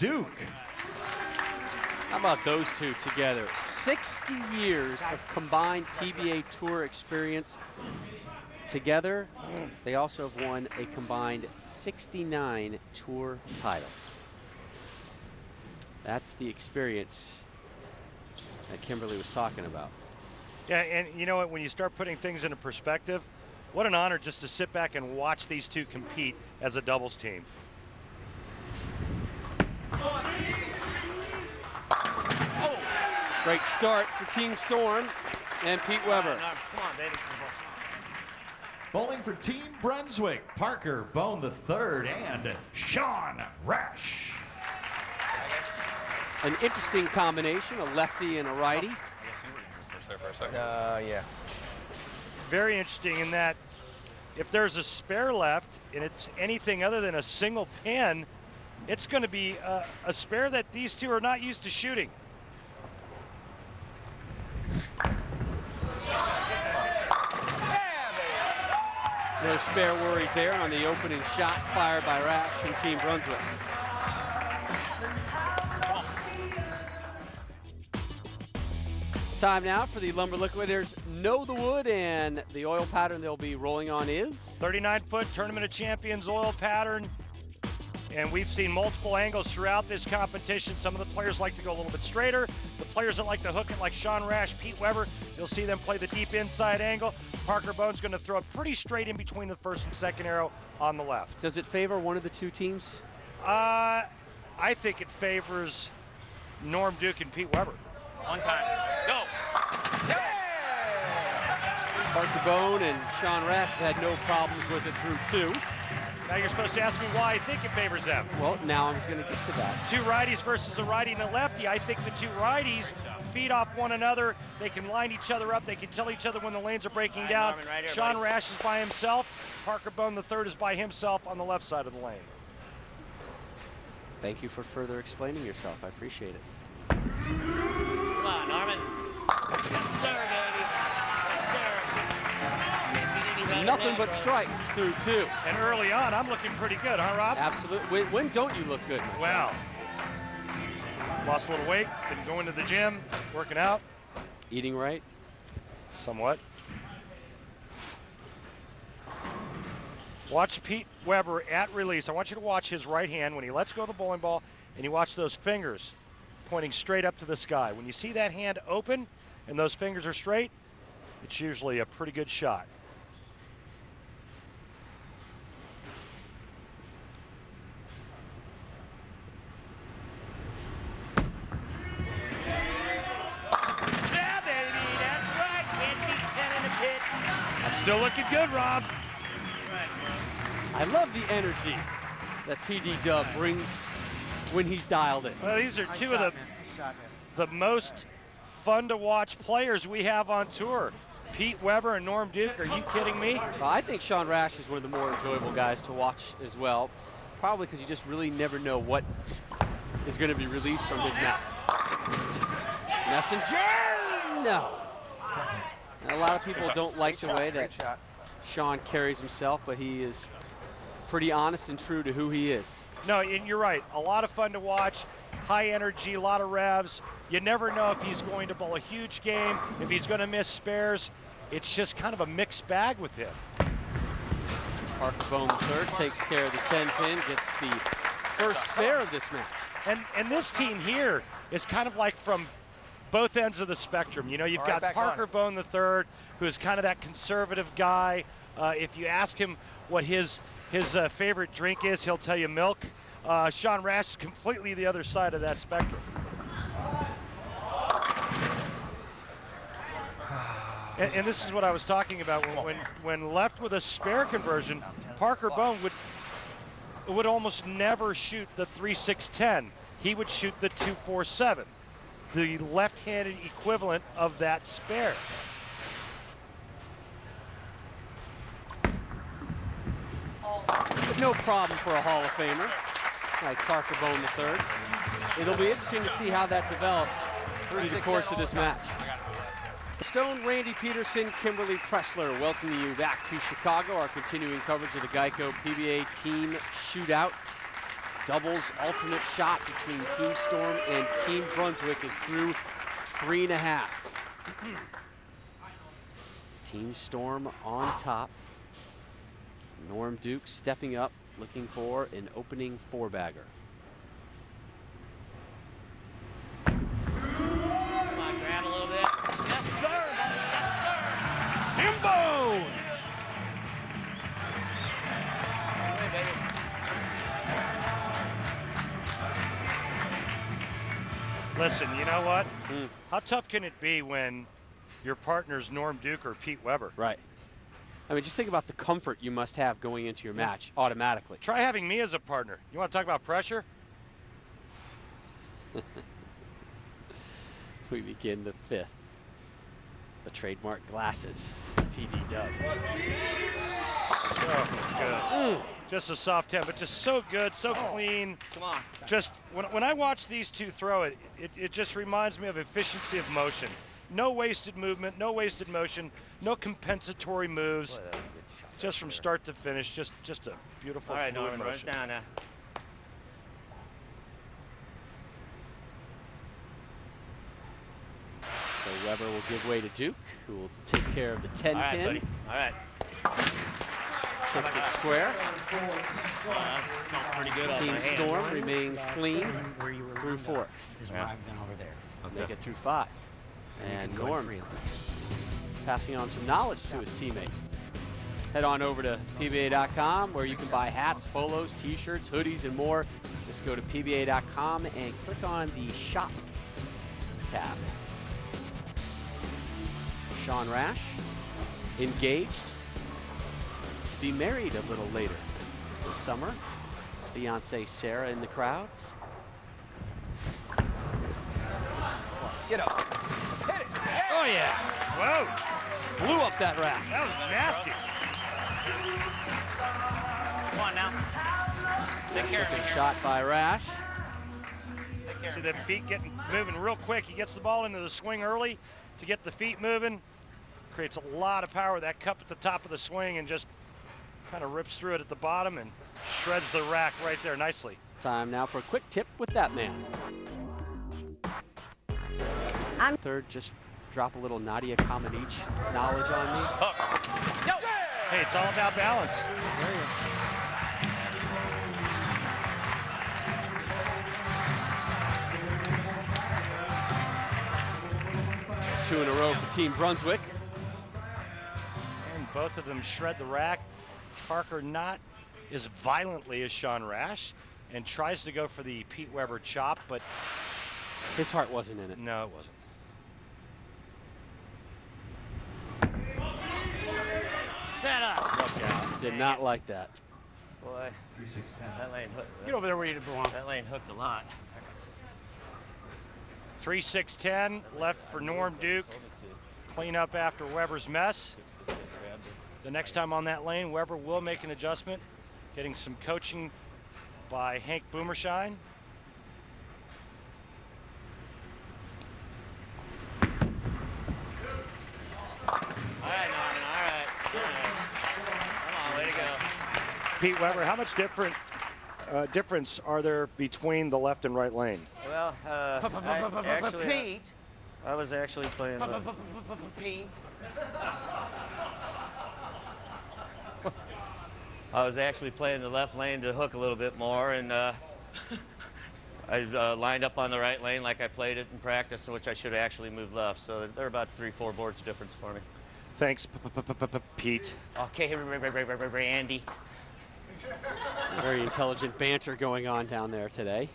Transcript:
Duke. How about those two together? 60 years of combined PBA Tour experience. Together, they also have won a combined 69 Tour titles. That's the experience that Kimberly was talking about. Yeah, and you know what, when you start putting things into perspective, what an honor just to sit back and watch these two compete as a doubles team. Great start for Team Storm and Pete Weber. Come on, baby. Bowling for Team Brunswick, Parker Bohn III and Sean Rash. An interesting combination, a lefty and a righty. Yeah. Very interesting in that if there's a spare left and it's anything other than a single pin, it's going to be a spare that these two are not used to shooting. No spare worries there on the opening shot fired by Rash and Team Brunswick. Time now for the Lumber Liquidators Know the Wood, and the oil pattern they'll be rolling on is 39-foot Tournament of Champions oil pattern. And we've seen multiple angles throughout this competition. Some of the players like to go a little bit straighter. The players that like to hook it, like Sean Rash, Pete Weber, you'll see them play the deep inside angle. Parker Bohn's going to throw it pretty straight in between the first and second arrow on the left. Does it favor one of the two teams? I think it favors Norm Duke and Pete Weber. One time. Go. Parker Bohn and Sean Rash have had no problems with it through two. Now you're supposed to ask me why I think it favors them. Well, now I was going to get to that. Two righties versus a righty and a lefty. I think the two righties feed off one another. They can line each other up. They can tell each other when the lanes are breaking down. Norman, right here, Sean buddy. Rash is by himself. Parker Bohn III is by himself on the left side of the lane. Thank you for further explaining yourself. I appreciate it. Come on, Norman. Yes, sir, baby. Yes, sir. Nothing but strikes through two. And early on, I'm looking pretty good, huh, Rob? Absolutely. When don't you look good? Well, lost a little weight, been going to the gym, working out. Eating right? Somewhat. Watch Pete Weber at release. I want you to watch his right hand when he lets go of the bowling ball, and you watch those fingers pointing straight up to the sky. When you see that hand open and those fingers are straight, it's usually a pretty good shot. Yeah, baby. That's right. Can't beat 10 in the pit. I'm still looking good, Rob. I love the energy that PD Dub brings when he's dialed in. Well, these are two of the most fun to watch players we have on tour. Pete Weber and Norm Duke, are you kidding me? Well, I think Sean Rash is one of the more enjoyable guys to watch as well, probably because you just really never know what is going to be released from his mouth. Messenger! No. And a lot of people don't like the way that Sean carries himself, but he is pretty honest and true to who he is. No, and you're right. A lot of fun to watch. High energy, a lot of revs. You never know if he's going to bowl a huge game, if he's going to miss spares. It's just kind of a mixed bag with him. Parker Bohn III takes care of the 10-pin, gets the first spare of this match. And this team here is kind of like from both ends of the spectrum. You know, you've got Parker Bohn III, who is kind of that conservative guy. If you ask him what his favorite drink is, he'll tell you milk. Sean Rash is completely the other side of that spectrum. And this is what I was talking about. When left with a spare conversion, Parker Bohn would almost never shoot the 3-6-10. He would shoot the 2-4-7, the left-handed equivalent of that spare. But no problem for a Hall of Famer like Parker Bohn III. It'll be interesting to see how that develops through the course of this match. Stone, Randy Peterson, Kimberly Pressler welcoming you back to Chicago, our continuing coverage of the Geico PBA Team Shootout. doubles alternate shot between Team Storm and Team Brunswick is through 3.5. Team Storm on top. Norm Duke stepping up, looking for an opening 4-bagger. Come on, grab a little bit. Yes, sir. Yes, sir. And Bohn! Hey, baby. Listen, you know what? How tough can it be when your partner's Norm Duke or Pete Weber? Right. I mean, just think about the comfort you must have going into your match automatically. Try having me as a partner. You want to talk about pressure? We begin the 5th. The trademark glasses. PD Dub. So good. Just a soft 10, but just so good, so clean. Come on. Just when I watch these two throw it, it just reminds me of efficiency of motion. No wasted movement, no wasted motion, no compensatory moves. Just from start to finish, just a beautiful All right, fluid Norman, run it motion. down now. So Weber will give way to Duke, who will take care of the 10 All right, pin. buddy. All right. Hits it square. Felt pretty good on Team my hand. Storm remains clean through 4. Is where I've been over there. Make it through 5. And Norm passing on some knowledge to his teammate. Head on over to PBA.com where you can buy hats, polos, t-shirts, hoodies, and more. Just go to PBA.com and click on the shop tab. Sean Rash, engaged to be married a little later this summer. His fiancée Sarah in the crowd. Get up. Hit it. Oh yeah. Whoa, Blew up that rack. that was nasty. Come on now. Take care of me Second here. shot by Rash. Take care See of me. the feet getting moving real quick. He gets the ball into the swing early to get the feet moving. Creates a lot of power. That cup at the top of the swing and just kind of rips through it at the bottom and shreds the rack right there nicely. Time now for a quick tip with that man. Third, just drop a little Nadia Comaneci knowledge on me. Hey, it's all about balance. 2 in a row for Team Brunswick. And both of them shred the rack. Parker not as violently as Sean Rash and tries to go for the Pete Weber chop, but His heart wasn't in it. no, it wasn't. Set up. Look out. Did not like that. Boy, that lane hooked. Get over there where you belong. That lane hooked a lot. 3-6-10 left for Norm Duke. Clean up after Weber's mess. The next time on that lane, Weber will make an adjustment, getting some coaching by Hank Boomershine. All right, Norman. All right. Come on, way to go. Pete Weber, how much difference are there between the left and right lane? Well, actually, I was actually playing. Pete. I was actually playing the left lane to hook a little bit more, and I lined up on the right lane like I played it in practice, in which I should have actually moved left. So they're about 3-4 boards difference for me. Thanks, Pete. Okay, Randy. Some very intelligent banter going on down there today.